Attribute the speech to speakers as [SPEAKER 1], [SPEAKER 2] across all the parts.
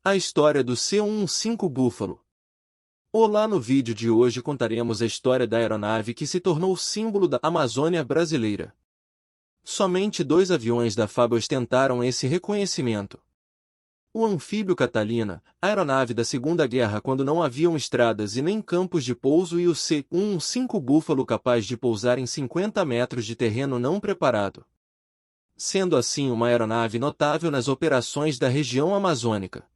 [SPEAKER 1] A história do C-115 Buffalo. Olá, no vídeo de hoje contaremos a história da aeronave que se tornou símbolo da Amazônia brasileira. Somente 2 aviões da FAB ostentaram esse reconhecimento. O anfíbio Catalina, aeronave da Segunda Guerra quando não haviam estradas e nem campos de pouso, e o C-115 Buffalo, capaz de pousar em 50 metros de terreno não preparado. Sendo assim uma aeronave notável nas operações da região amazônica.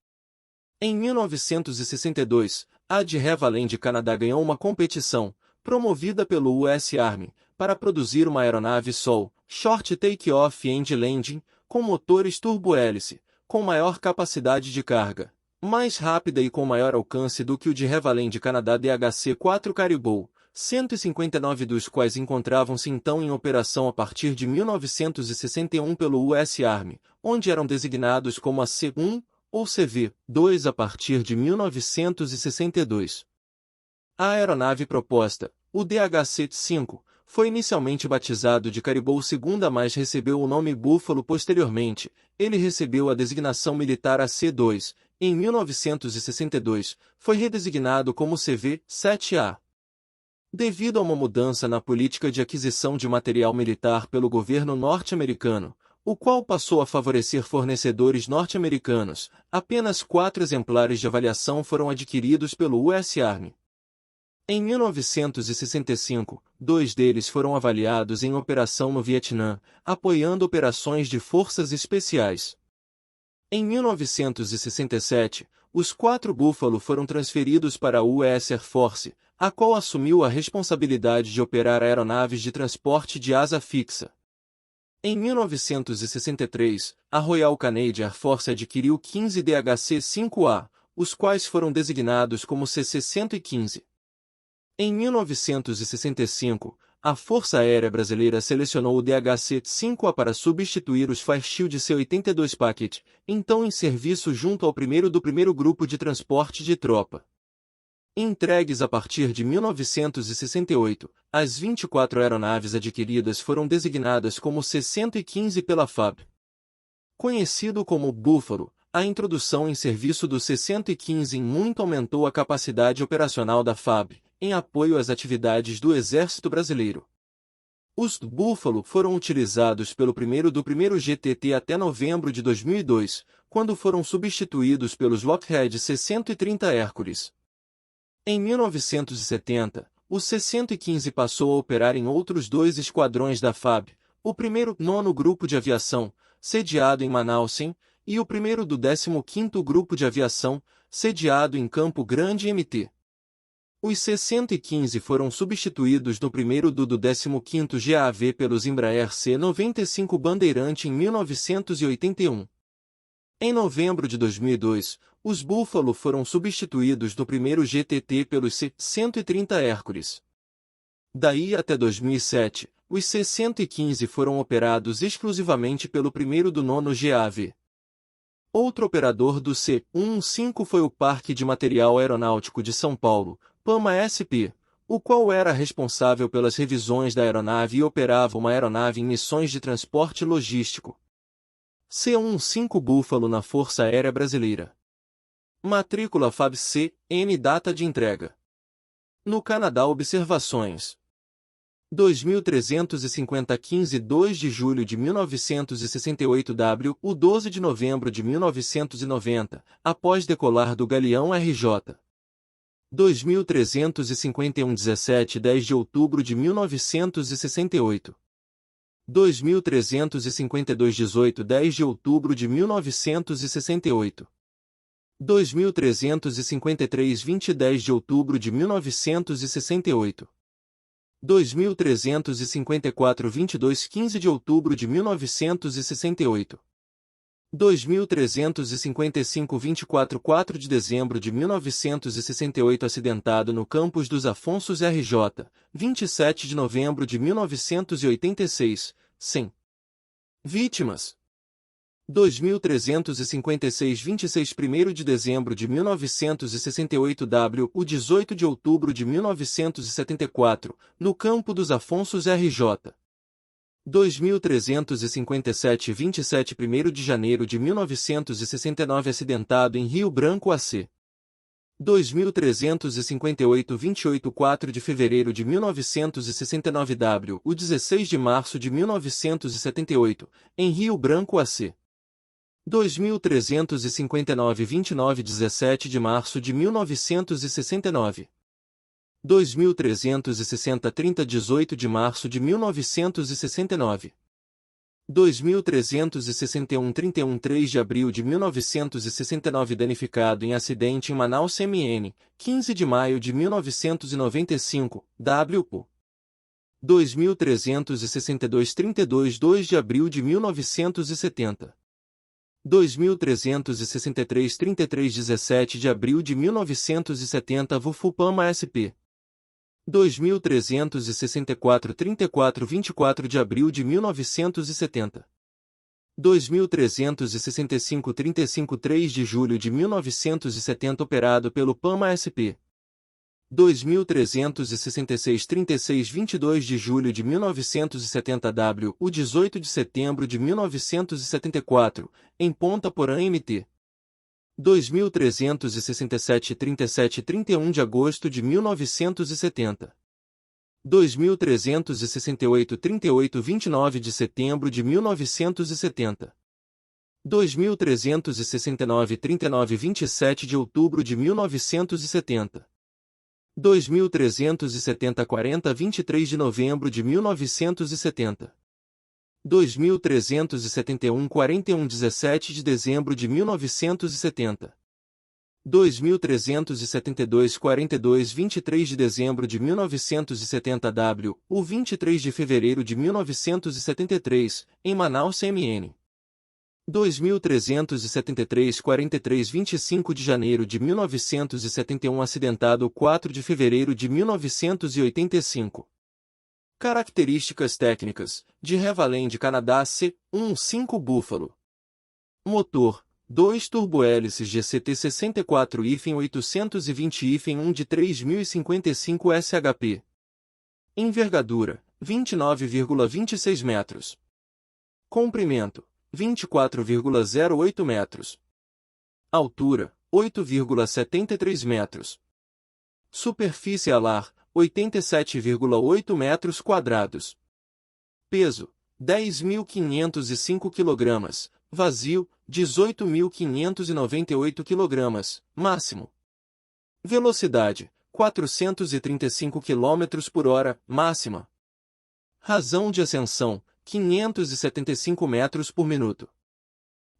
[SPEAKER 1] Em 1962, a de Havilland, Canadá, ganhou uma competição, promovida pelo US Army, para produzir uma aeronave SOL, Short Take-Off and Landing, com motores turbo-hélice, com maior capacidade de carga, mais rápida e com maior alcance do que o de Havilland, Canadá, DHC-4 Caribou, 159 dos quais encontravam-se então em operação a partir de 1961 pelo US Army, onde eram designados como a C-1 ou CV-2 a partir de 1962. A aeronave proposta, o DHC-5, foi inicialmente batizado de Caribou II, mas recebeu o nome Buffalo posteriormente. Ele recebeu a designação militar AC-2. Em 1962, foi redesignado como CV-7A. Devido a uma mudança na política de aquisição de material militar pelo governo norte-americano, o qual passou a favorecer fornecedores norte-americanos, apenas 4 exemplares de avaliação foram adquiridos pelo US Army. Em 1965, 2 deles foram avaliados em operação no Vietnã, apoiando operações de forças especiais. Em 1967, os 4 Buffalo foram transferidos para a US Air Force, a qual assumiu a responsabilidade de operar aeronaves de transporte de asa fixa. Em 1963, a Royal Canadian Air Force adquiriu 15 DHC-5A, os quais foram designados como CC-115. Em 1965, a Força Aérea Brasileira selecionou o DHC-5A para substituir os Fire Shield C-82 Packet, então em serviço junto ao primeiro do primeiro grupo de transporte de tropa. Entregues a partir de 1968, as 24 aeronaves adquiridas foram designadas como C-115 pela FAB. Conhecido como Buffalo, a introdução em serviço do C-115 em muito aumentou a capacidade operacional da FAB, em apoio às atividades do Exército Brasileiro. Os Buffalo foram utilizados pelo primeiro do primeiro GTT até novembro de 2002, quando foram substituídos pelos Lockheed C-130 Hercules. Em 1970, o C-115 passou a operar em outros 2 esquadrões da FAB, o primeiro 9º Grupo de Aviação, sediado em Manaus, e o primeiro do 15º Grupo de Aviação, sediado em Campo Grande, MT. Os C-115 foram substituídos no primeiro do 15º GAV pelos Embraer C-95 Bandeirante em 1981. Em novembro de 2002, os Buffalo foram substituídos no primeiro GTT pelos C-130 Hercules. Daí até 2007, os C-115 foram operados exclusivamente pelo primeiro do 9º GAV. Outro operador do C-115 foi o Parque de Material Aeronáutico de São Paulo, PAMA-SP, o qual era responsável pelas revisões da aeronave e operava uma aeronave em missões de transporte logístico. C-115 Buffalo na Força Aérea Brasileira. Matrícula FAB-C, N data de entrega. No Canadá, observações. 2350 15-2 de julho de 1968 W, o 12 de novembro de 1990, após decolar do Galeão RJ. 2351 17-10 de outubro de 1968. 2352 18-10 de outubro de 1968. 2353 20-10 de outubro de 1968. 2354 22-15 de outubro de 1968. 2355 24-4 de dezembro de 1968 acidentado no campus dos Afonsos RJ, 27 de novembro de 1986, 100 vítimas. 2356 26 1º de dezembro de 1968 W, o 18 de outubro de 1974, no campo dos Afonsos RJ. 2357 27 1º de janeiro de 1969 acidentado em Rio Branco AC. 2358 28 4 de fevereiro de 1969 o 16 de março de 1978, em Rio Branco AC. 2359 29 17 de março de 1969. 2360 30 18 de março de 1969. 2361 31 3 de abril de 1969 danificado em acidente em Manaus MN, 15 de maio de 1995, WPO. 2362 32 2 de abril de 1970. 2363 33 17 de abril de 1970 VUFUPAMA SP. 2364 34 24 de abril de 1970. 2365 35 3 de julho de 1970 operado pelo PAMA SP. 2366 36 22 de julho de 1970 o 18 de setembro de 1974, em Ponta Porã MT. 2367 37 31 de agosto de 1970. 2368 38 29 de setembro de 1970. 2369 39 27 de outubro de 1970. 2370 40 23 de novembro de 1970. 2371 41 17 de dezembro de 1970. 2372 42 23 de dezembro de 1970 o 23 de fevereiro de 1973, em Manaus MN. 2373 43 25 de janeiro de 1971 acidentado 4 de fevereiro de 1985. Características técnicas, de Revaland Canadá C15 Buffalo. Motor, 2 turbohélices GCT64-820-1 de 3055 SHP. Envergadura, 29,26 metros. Comprimento, 24,08 metros. Altura, 8,73 metros. Superfície alar, 87,8 metros quadrados. Peso, 10.505 kg. Vazio, 18.598 kg, máximo. Velocidade, 435 km por hora, máxima. Razão de ascensão, 575 metros por minuto.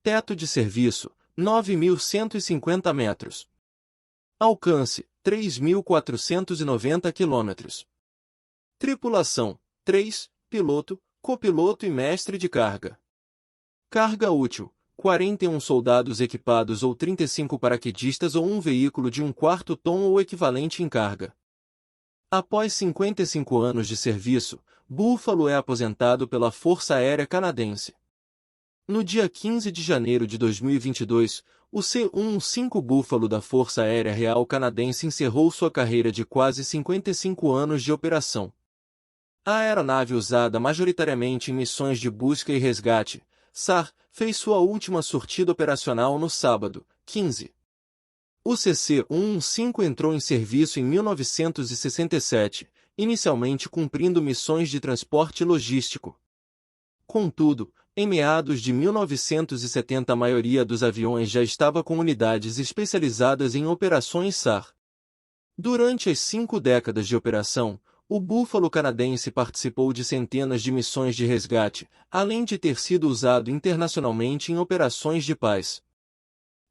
[SPEAKER 1] Teto de serviço, 9.150 metros. Alcance, 3.490 km. Tripulação, 3, piloto, copiloto e mestre de carga. Carga útil, 41 soldados equipados ou 35 paraquedistas ou um veículo de 1/4 tom ou equivalente em carga. Após 55 anos de serviço, Buffalo é aposentado pela Força Aérea Canadense. No dia 15 de janeiro de 2022, o C-15 Buffalo da Força Aérea Real Canadense encerrou sua carreira de quase 55 anos de operação. A aeronave usada majoritariamente em missões de busca e resgate, SAR, fez sua última sortida operacional no sábado, 15. O CC-15 entrou em serviço em 1967, inicialmente cumprindo missões de transporte logístico. Contudo, em meados de 1970 a maioria dos aviões já estava com unidades especializadas em operações SAR. Durante as 5 décadas de operação, o Buffalo canadense participou de centenas de missões de resgate, além de ter sido usado internacionalmente em operações de paz.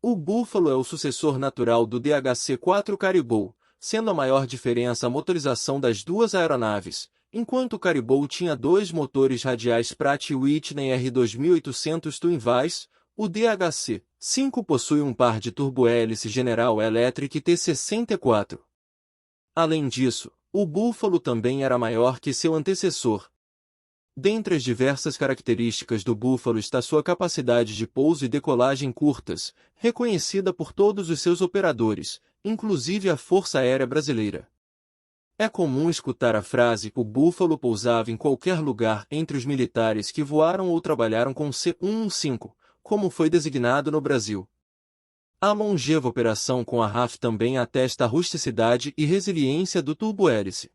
[SPEAKER 1] O Buffalo é o sucessor natural do DHC-4 Caribou, sendo a maior diferença a motorização das duas aeronaves. Enquanto o Caribou tinha 2 motores radiais Pratt & Whitney R2800 Twin Vice, o DHC-5 possui um par de turbohélice General Electric T64. Além disso, o Buffalo também era maior que seu antecessor. Dentre as diversas características do Buffalo está sua capacidade de pouso e decolagem curtas, reconhecida por todos os seus operadores, inclusive a Força Aérea Brasileira. É comum escutar a frase "o búfalo pousava em qualquer lugar" entre os militares que voaram ou trabalharam com C-115, como foi designado no Brasil. A longeva operação com a RAF também atesta a rusticidade e resiliência do turbohélice.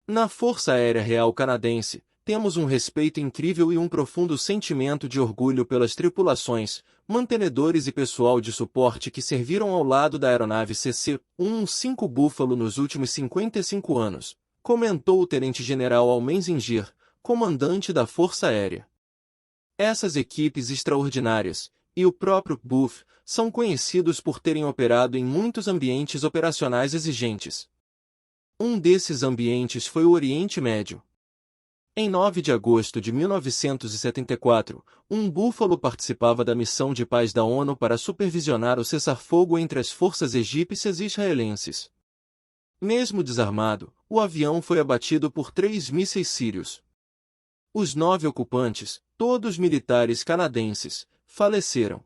[SPEAKER 1] Na Força Aérea Real Canadense, temos um respeito incrível e um profundo sentimento de orgulho pelas tripulações, mantenedores e pessoal de suporte que serviram ao lado da aeronave CC-115 Buffalo nos últimos 55 anos, comentou o Tenente-General Almenzinger, comandante da Força Aérea. Essas equipes extraordinárias, e o próprio BUF, são conhecidos por terem operado em muitos ambientes operacionais exigentes. Um desses ambientes foi o Oriente Médio. Em 9 de agosto de 1974, um búfalo participava da missão de paz da ONU para supervisionar o cessar-fogo entre as forças egípcias e israelenses. Mesmo desarmado, o avião foi abatido por 3 mísseis sírios. Os 9 ocupantes, todos militares canadenses, faleceram.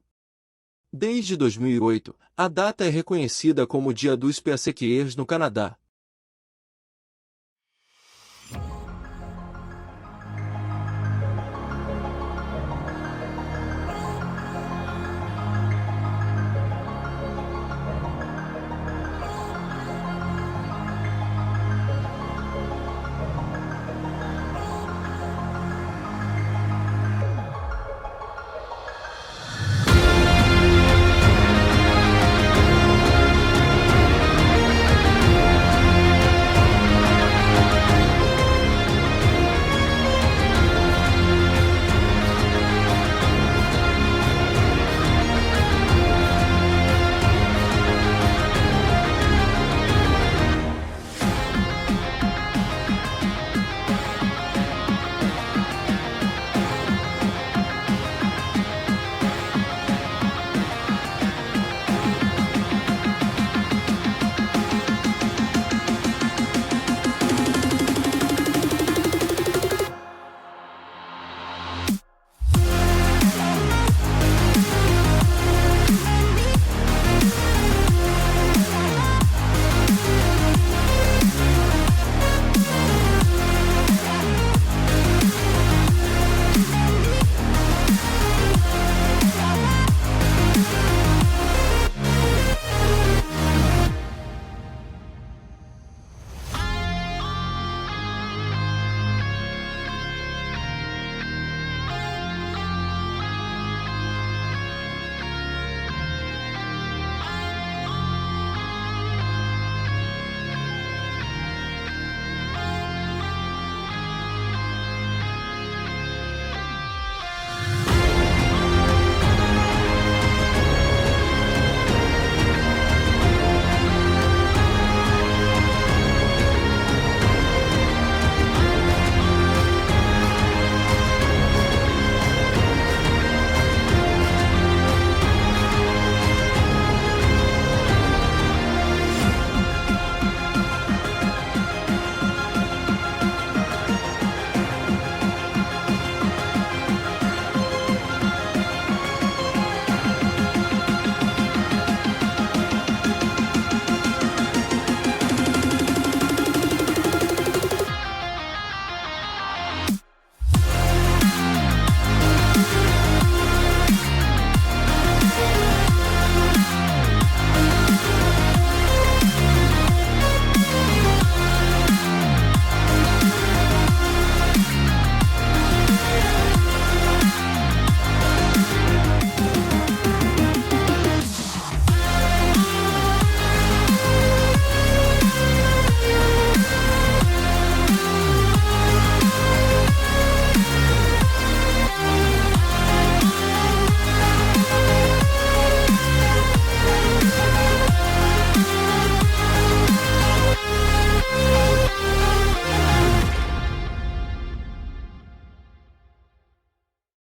[SPEAKER 1] Desde 2008, a data é reconhecida como o Dia dos Peacekeepers no Canadá.